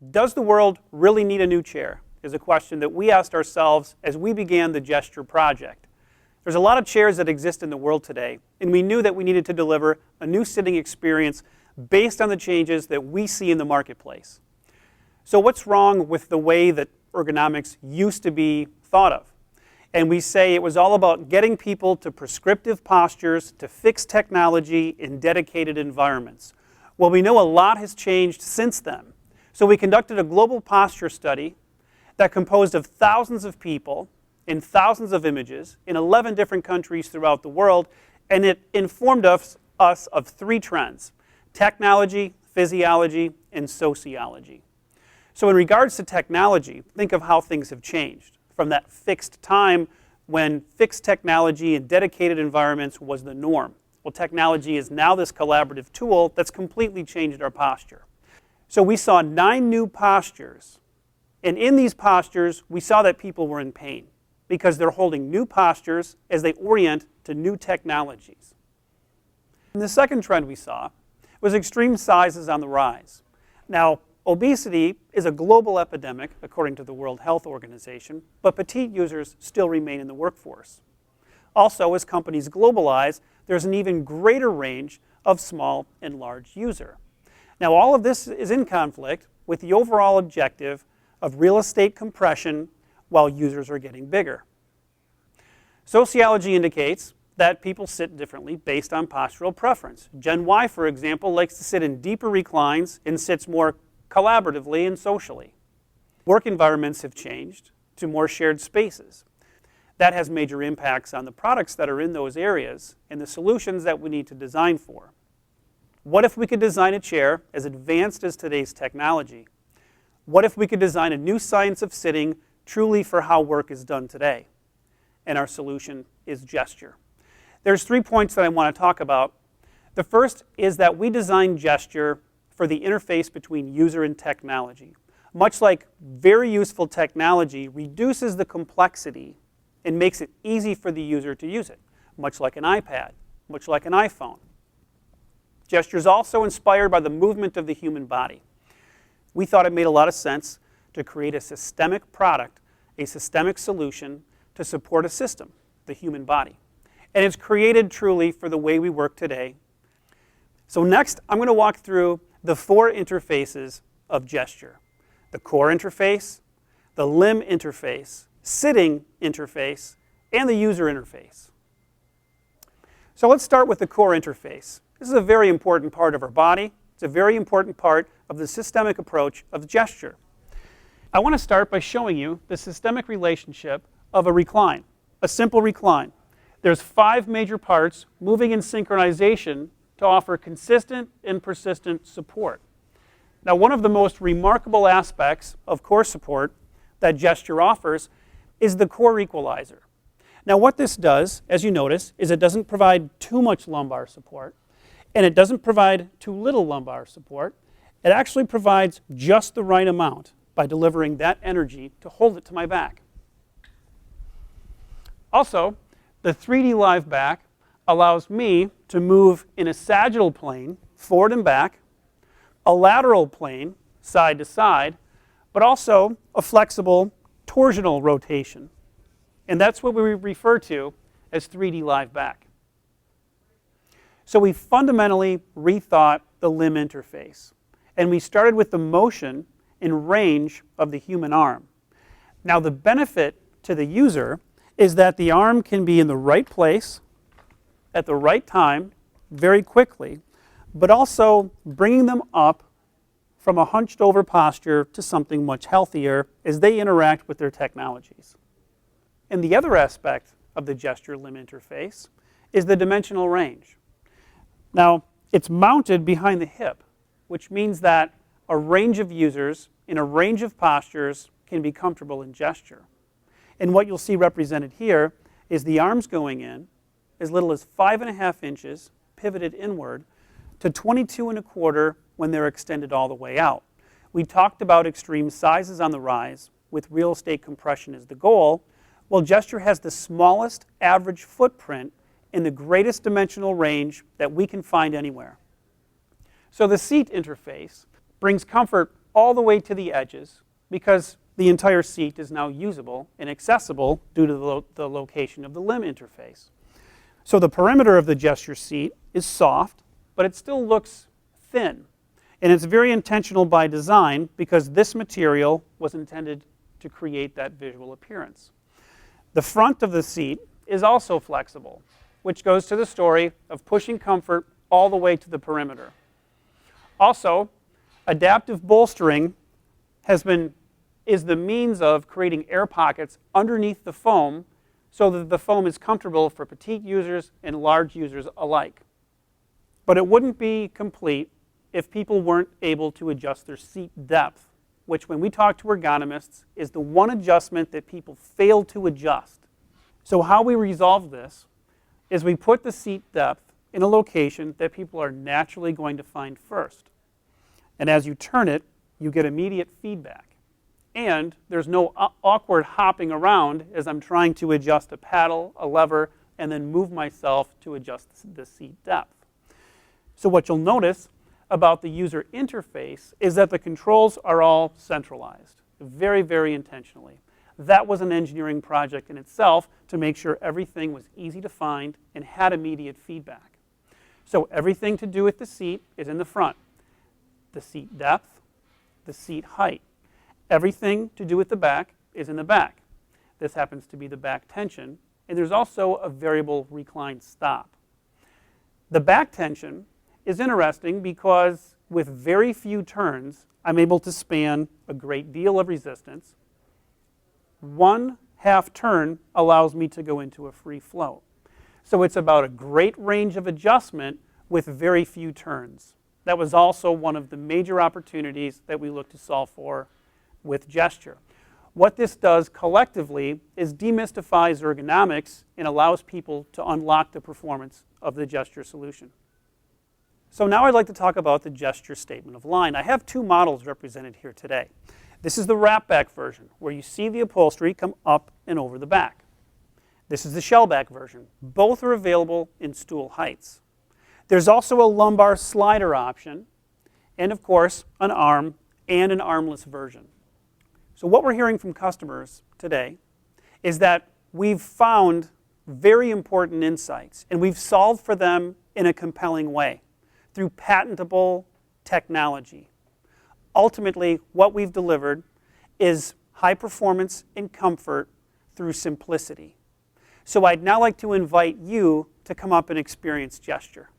Does the world really need a new chair? Is a question that we asked ourselves as we began the Gesture project. There's a lot of chairs that exist in the world today, and we knew that we needed to deliver a new sitting experience based on the changes that we see in the marketplace. So what's wrong with the way that ergonomics used to be thought of? And we say it was all about getting people to prescriptive postures, to fixed technology in dedicated environments. Well, we know a lot has changed since then. So we conducted a global posture study that composed of thousands of people in thousands of images in 11 different countries throughout the world, and it informed us of 3 trends: technology, physiology, and sociology. So in regards to technology, think of how things have changed from that fixed time when fixed technology in dedicated environments was the norm. Well, technology is now this collaborative tool that's completely changed our posture. So we saw 9 new postures, and in these postures we saw that people were in pain because they're holding new postures as they orient to new technologies. And the second trend we saw was extreme size is on the rise. Now, obesity is a global epidemic, according to the World Health Organization, but petite users still remain in the workforce. Also, as companies globalize, there's an even greater range of small and large user. Now, all of this is in conflict with the overall objective of real estate compression while users are getting bigger. Sociology indicates that people sit differently based on postural preference. Gen Y, for example, likes to sit in deeper reclines and sits more collaboratively and socially. Work environments have changed to more shared spaces. That has major impacts on the products that are in those areas and the solutions that we need to design for. What if we could design a chair as advanced as today's technology? What if we could design a new science of sitting truly for how work is done today? And our solution is Gesture. There's 3 points that I want to talk about. The first is that we designed Gesture for the interface between user and technology. Much like very useful technology reduces the complexity and makes it easy for the user to use it, much like an iPad, much like an iPhone. Gesture is also inspired by the movement of the human body. We thought it made a lot of sense to create a systemic product, a systemic solution to support a system, the human body. And it's created truly for the way we work today. So next, I'm going to walk through the 4 interfaces of Gesture: the core interface, the limb interface, sitting interface, and the user interface. So let's start with the core interface. This is a very important part of our body. It's a very important part of the systemic approach of Gesture. I want to start by showing you the systemic relationship of a recline, a simple recline. There's 5 major parts moving in synchronization to offer consistent and persistent support. Now, one of the most remarkable aspects of core support that Gesture offers is the core equalizer. Now, what this does, as you notice, is it doesn't provide too much lumbar support, and it doesn't provide too little lumbar support. It actually provides just the right amount by delivering that energy to hold it to my back. Also, the 3D Live Back allows me to move in a sagittal plane, forward and back, a lateral plane, side to side, but also a flexible torsional rotation. And that's what we refer to as 3D Live Back. So we fundamentally rethought the limb interface. And we started with the motion and range of the human arm. Now, the benefit to the user is that the arm can be in the right place at the right time very quickly, but also bringing them up from a hunched over posture to something much healthier as they interact with their technologies. And the other aspect of the Gesture limb interface is the dimensional range. Now, it's mounted behind the hip, which means that a range of users in a range of postures can be comfortable in Gesture. And what you'll see represented here is the arms going in as little as 5.5 inches, pivoted inward, to 22.25 when they're extended all the way out. We talked about extreme sizes on the rise with real estate compression as the goal. Well, Gesture has the smallest average footprint in the greatest dimensional range that we can find anywhere. So the seat interface brings comfort all the way to the edges because the entire seat is now usable and accessible due to the location of the limb interface. So the perimeter of the gesture seat is soft, but it still looks thin. And it's very intentional by design because this material was intended to create that visual appearance. The front of the seat is also flexible, which goes to the story of pushing comfort all the way to the perimeter. Also, adaptive bolstering is the means of creating air pockets underneath the foam so that the foam is comfortable for petite users and large users alike. But it wouldn't be complete if people weren't able to adjust their seat depth, which when we talk to ergonomists is the one adjustment that people fail to adjust. So how we resolve this is we put the seat depth in a location that people are naturally going to find first. And as you turn it, you get immediate feedback. And there's no awkward hopping around as I'm trying to adjust a paddle, a lever, and then move myself to adjust the seat depth. So what you'll notice about the user interface is that the controls are all centralized, very, very intentionally. That was an engineering project in itself to make sure everything was easy to find and had immediate feedback. So everything to do with the seat is in the front. The seat depth, the seat height. Everything to do with the back is in the back. This happens to be the back tension, and there's also a variable recline stop. The back tension is interesting because with very few turns, I'm able to span a great deal of resistance. 1/2 turn allows me to go into a free float. So it's about a great range of adjustment with very few turns. That was also one of the major opportunities that we look to solve for with gesture. What this does collectively is demystifies ergonomics and allows people to unlock the performance of the gesture solution. So now I'd like to talk about the gesture statement of line. I have two models represented here today. This is the wrap back version, where you see the upholstery come up and over the back. This is the shell back version. Both are available in stool heights. There's also a lumbar slider option, and of course, an arm and an armless version. So what we're hearing from customers today is that we've found very important insights, and we've solved for them in a compelling way through patentable technology. Ultimately, what we've delivered is high performance and comfort through simplicity. So I'd now like to invite you to come up and experience gesture.